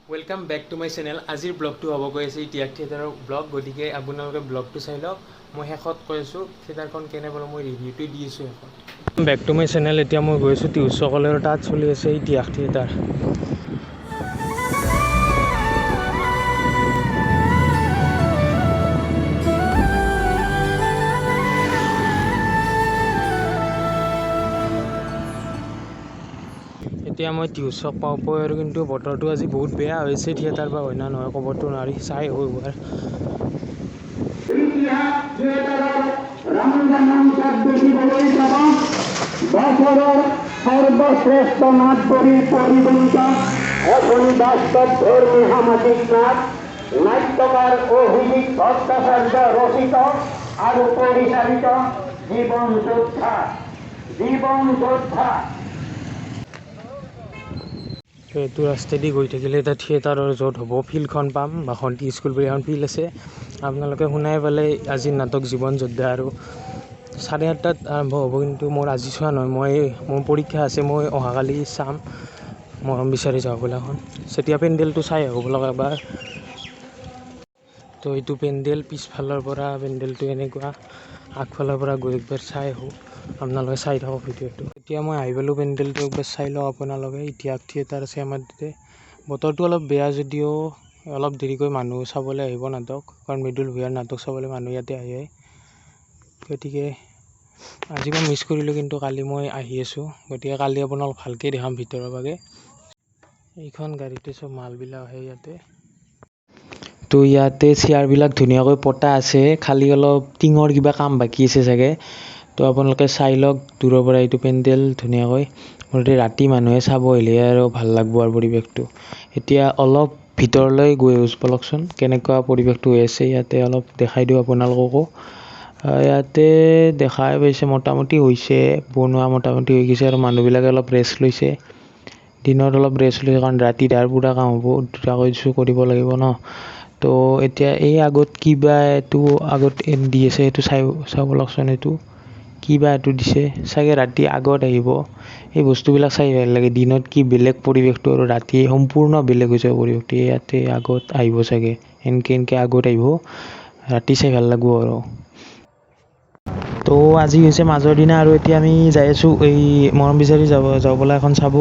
Welcome back to my channel. आजिर ब्लगटो हब गई आछे इतिहास थिएटाৰৰ ब्लग, गतिके আপোনালোকে ब्लगटो চাই লওক। মই শেষত কৈ আছোঁ থিয়েটাৰখন কেনে পালোঁ, মই ৰিভিউটো দি আছোঁ শেষত। Back to my channel. এতিয়া মই গৈ আছোঁ টিউচ কলেজৰ, তাত চলি আছে ইতিহাস থিয়েটাৰ। এতিয়া মই টিউচক পাওঁ আৰু কিন্তু বতৰটো আজি বহুত বেয়া হৈছে। থিয়েটাৰ বা হয় না নহয় ক'বতো নোৱাৰি, চাই হৈ এবাৰ। সৰ্বশ্ৰেষ্ঠ নাট্যৰীৰ পৰিগণিত এখনই বাস্তব ধৰ্মী সামাজিক নাট, নাট্যকাৰ ও হিদিক ভট্টাচাৰ্য ৰচিত আৰ পৰিচালিত জীবন যোদ্ধা। এইটো ৰাস্তাইদি গৈ থাকিলে এটা থিয়েটাৰৰ য'ত হ'ব ফিল্ডখন পাম, বাসন্তী স্কুল বুলি এখন ফিল্ড আছে। আপোনালোকে শুনাই পালে আজিৰ নাটক জীৱন যোদ্ধা, আৰু 8:30 আৰম্ভ হ'ব। কিন্তু মোৰ আজি চোৱা নহয়, মোৰ পৰীক্ষা আছে, মই অহাকালি চাম। মৰম বিচাৰি যাওঁ বোলে এখন। যেতিয়া পেণ্ডেলটো চাই আহোঁ বোলক এবাৰ। তো এইটো পেণ্ডেল, পিছফালৰ পৰা পেণ্ডেলটো এনেকুৱা, আগফালৰ পৰা গৈ একবাৰ চাই আহোঁ। আপোনালোকে চাই থাকক ভিডিঅ'টো। এতিয়া মই আহি পালোঁ পেণ্ডেলটো, একবাৰ চাই লওক আপোনালোকে। ইতিহাস থিয়েটাৰ আছে আমাৰ তাতে। বতৰটো অলপ বেয়া যদিও অলপ দেৰিকৈ মানুহ চাবলৈ আহিব নাটক, কাৰণ মৃদুল ভূঞাৰ নাটক চাবলৈ মানুহ ইয়াতে আহে। গতিকে আজি মই মিছ কৰিলোঁ, কিন্তু কালি মই আহি আছোঁ। গতিকে কালি আপোনালোক ভালকৈ দেখাম ভিতৰৰ ভাগে। এইখন গাড়ীতে চব মালবিলাক আহে ইয়াতে। তো ইয়াতে চেয়াৰবিলাক ধুনীয়াকৈ পতা আছে, খালি অলপ টিঙৰ কিবা কাম বাকী আছে চাগে। তো আপোনালোকে চাই লওক দূৰৰ পৰা এইটো পেণ্ডেল ধুনীয়াকৈ। মুঠতে ৰাতি মানুহে চাব আহিলে আৰু ভাল লাগব আৰু পৰিৱেশটো। এতিয়া অলপ ভিতৰলৈ গৈ বলকচোন, কেনেকুৱা পৰিৱেশটো হৈ আছে ইয়াতে অলপ দেখাই দিওঁ আপোনালোককো। ইয়াতে দেখাই পাইছে মোটামুটি হৈছে, বনোৱা মোটামুটি হৈ গৈছে, আৰু মানুহবিলাকে অলপ ৰেষ্ট লৈছে। দিনত অলপ ৰেষ্ট লৈছে, কাৰণ ৰাতি তাৰ পূৰা কাম হ'ব, দুটাকৈ কৰিব লাগিব ন। তো এতিয়া এই আগত কিবা এইটো আগত দি আছে, এইটো চাব লাগচোন। এইটো কিবা এইটো দিছে চাগে, ৰাতি আগত আহিব। এই বস্তুবিলাক চাই ভাল লাগে। দিনত কি বেলেগ পৰিৱেশটো, আৰু ৰাতি সম্পূৰ্ণ বেলেগ হৈ যাব পৰিৱেশটো। ইয়াতে আগত আহিব চাগে, এনেকৈ আগত আহিব, ৰাতি চাই ভাল লাগব আৰু। তো আজি হৈছে মাজৰ দিনা, আৰু এতিয়া আমি যাই আছোঁ এই মৰম বিচাৰি যাব বোলা এখন চাব।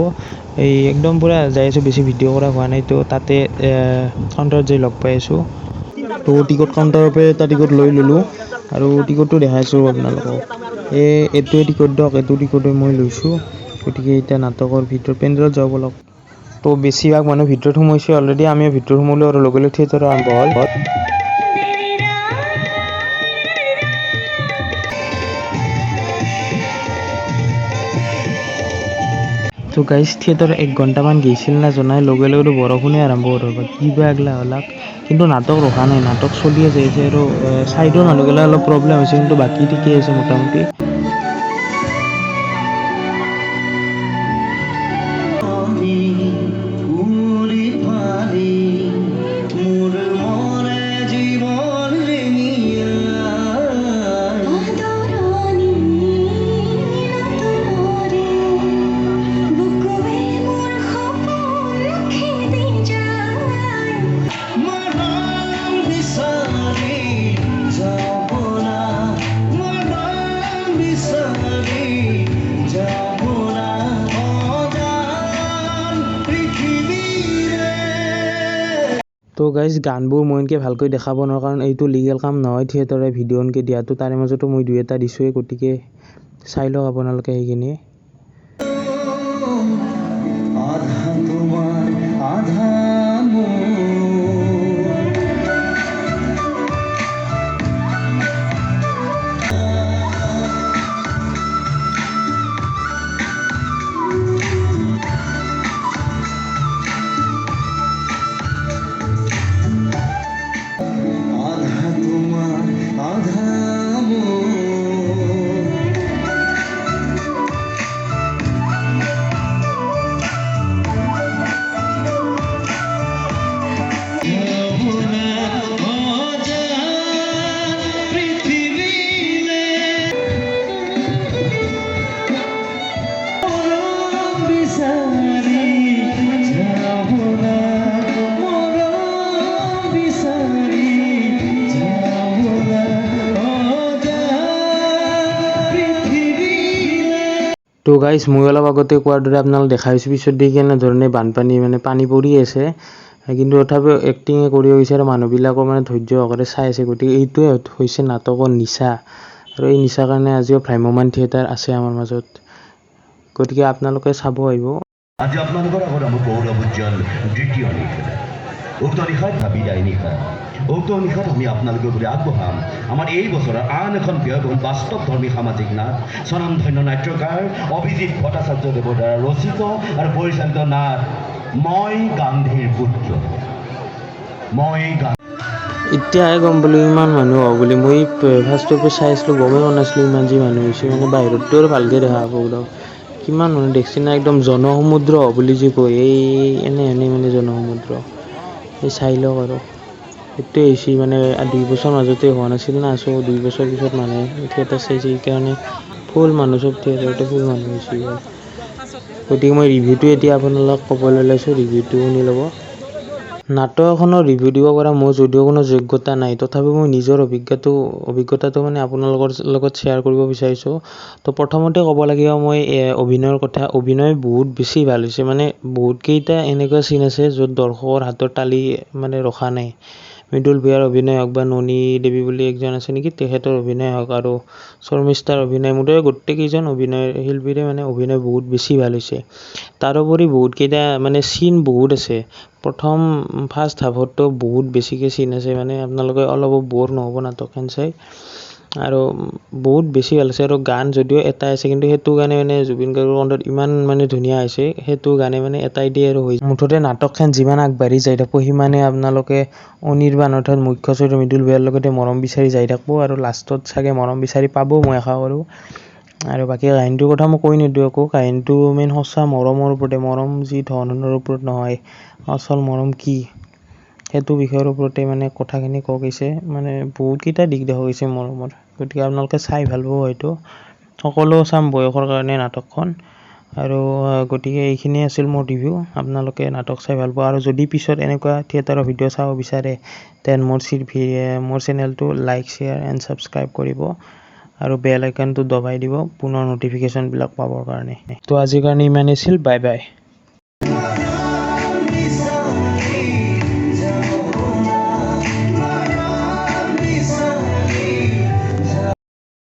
এই একদম পূৰা যাই আছোঁ, বেছি ভিডিঅ' কৰা হোৱা নাই। তো তাতে কাউণ্টাৰত যাই লগ পাই আছোঁ। তো টিকট কাউণ্টাৰৰ পৰা এটা টিকট লৈ ল'লোঁ, আৰু টিকটটো দেখাইছোঁ আপোনালোকক। এইটোৱে টিকট দিয়ক, এইটো টিকটে মই লৈছোঁ। গতিকে এতিয়া নাটকৰ ভিতৰত পেণ্ডেলত যাব লগ। তো বেছিভাগ মানুহ ভিতৰত সোমাইছে অলৰেডি, আমিও ভিতৰত সোমালোঁ, আৰু লগে লগে থিয়েটাৰ আৰম্ভ হ'ল। তো গাইজ থিয়েটাৰ 1 ঘণ্টামান গৈছিল না জনাই, লগে লগে বৰষুণে আৰম্ভ কৰিব, কিবা এগলা হলাক। কিন্তু নাটক ৰখা নাই, নাটক চলিয়ে যাইছে। আৰু চাইডৰ মানুহগিলা অলপ প্ৰব্লেম হৈছে, কিন্তু বাকী ঠিকেই আছে মোটামুটি। তো গাইজ গানবোৰ মই এনেকৈ ভালকৈ দেখাব নোৱাৰোঁ, কাৰণ এইটো লিগেল কাম নহয় থিয়েটাৰে ভিডিঅ' এনেকৈ দিয়াটো। তাৰে মাজতো মই 2-এটা দিছোঁৱেই, গতিকে চাই লওক আপোনালোকে সেইখিনি। তো গাইজ মই অলপ আগতে কোৱাৰ দৰে আপোনালোক দেখা হৈছে পিছত দেখি কেনেধৰণে বানপানী মানে পানী পৰি আছে, কিন্তু তথাপিও এক্টিং কৰি গৈছে আৰু মানুহবিলাকো মানে ধৈৰ্য সহকাৰে চাই আছে। গতিকে এইটোৱে হৈছে নাটকৰ নিচা, আৰু এই নিচাৰ কাৰণে আজিও ভ্ৰাম্যমান থিয়েটাৰ আছে আমাৰ মাজত। গতিকে আপোনালোকে চাব আহিব। আজি আপোনালোকৰ আগত আমাৰ গৌৰৱ উজ্জ্বল দ্বিতীয় নিশা। উক্ত নিশাত বিদায় নিশা। উক্ত নিশাত আমি আপোনালোকৰ বুলি আগবঢ়াম আমাৰ এই বছৰৰ আন এখন ব্যয়বহুল বাস্তৱধৰ্মী সামাজিক নাট, স্বনামধন্য নাট্যকাৰ অভিজিৎ ভট্টাচাৰ্যদেৱৰ দ্বাৰা ৰচিত আৰু পৰিচালিত নাট মই গান্ধীৰ পুত্ৰ। এতিয়াহে গম পালোঁ ইমান মানুহ হ'ব বুলি। মই ফাৰ্ষ্টৰ চাই আছিলোঁ, গমেই পোৱা নাছিলোঁ ইমান যি মানুহ হৈছে। মানে বাহিৰততো আৰু ভালকৈ দেখা পাব একদম কিমান মানুহ দেখছি না, একদম জনসমুদ্ৰ বুলি যি কয়, এনেই মানে জনসমুদ্ৰ। এই চাই লওক আৰু সেইটোৱে হৈছে মানে 2 বছৰ মাজতে হোৱা নাছিল না, চ' 2 বছৰ পিছত মানুহে থিয়েটাৰ চাইছে, সেইকাৰণে ফুল মানুহ, চব থিয়েটাৰতে ফুল মানুহ হৈছে। গতিকে মই ৰিভিউটো এতিয়া আপোনালোকক ক'বলৈ লৈছোঁ, ৰিভিউটো শুনি ল'ব। নাটক এখনৰ ৰিভিউ দিব পৰা মোৰ যদিও কোনো যোগ্যতা নাই, তথাপিও মই নিজৰ অভিজ্ঞতাটো মানে আপোনালোকৰ লগত শ্বেয়াৰ কৰিব বিচাৰিছোঁ। তো প্ৰথমতে ক'ব লাগিব মই অভিনয়ৰ কথা। অভিনয় বহুত বেছি ভাল হৈছে, মানে বহুতকেইটা এনেকুৱা চিন আছে য'ত দৰ্শকৰ হাতৰ তালি মানে ৰখা নাই। মৃদুল ভূঞাৰ অভিনয় হওক বা ননী দেৱী বুলি একজন আছে নেকি, তেখেতৰ অভিনয় হওক আৰু শৰ্মিষ্ঠাৰ অভিনয়, মুঠতে গোটেইকেইজন শিল্পীৰে মানে অভিনয় বহুত বেছি ভাল হৈছে। তাৰোপৰি বহুতকেইটা মানে চিন বহুত আছে। ফাৰ্ষ্ট হাফতো বহুত বেছিকৈ চিন আছে, মানে আপোনালোকে অলপো ব'ৰ নহ'ব নাটকখন চাই, আৰু বহুত বেছি ভাল আছে। আৰু গান যদিও এটাই আছে, কিন্তু সেইটো গানে মানে জুবিন গাৰ্গৰ কণ্ঠত ইমান মানে ধুনীয়া হৈছে, সেইটো গানে মানে এটাই দিয়ে আৰু হৈছে। মুঠতে নাটকখন যিমান আগবাঢ়ি যাই থাকিব, সিমানে আপোনালোকে অনিৰ্বাণ অৰ্থাৎ মুখ্য চৰিত্ৰ মৃদুল ভূঞাৰ লগতে মৰম বিচাৰি যাই থাকিব, আৰু লাষ্টত চাগে মৰম বিচাৰি পাব, মই আশা কৰোঁ। আৰু বাকী কাহিনীটোৰ কথা মই কৈ নিদিওঁ একো, কাহিনীটো মেইন সঁচা মৰমৰ ওপৰতে, মৰম যি ধনৰ ওপৰত নহয়, আচল মৰম কি সেইটো বিষয়ৰ ওপৰতে মানে কথাখিনি কোৱা গৈছে। মানে বহুতকেইটা দিশ দেখা গৈছে মৰমৰ। গতিকে আপোনালোকে চাই ভাল পাব হয়তো, সকলো চাম বয়সৰ কাৰণে নাটকখন। আৰু গতিকে এইখিনিয়ে আছিল মোৰ ৰিভিউ। আপোনালোকে নাটক চাই ভাল পাব, আৰু যদি পিছত এনেকুৱা থিয়েটাৰৰ ভিডিঅ' চাব বিচাৰে দেন মোৰ চেনেলটো লাইক, শ্বেয়াৰ এণ্ড ছাবস্ক্ৰাইব কৰিব, আৰু বেল আইকনটো দবাই দিব পুনৰ ন'টিফিকেশ্যনবিলাক পাবৰ কাৰণে। তো আজিৰ কাৰণে ইমানেই আছিল, বাই বাই।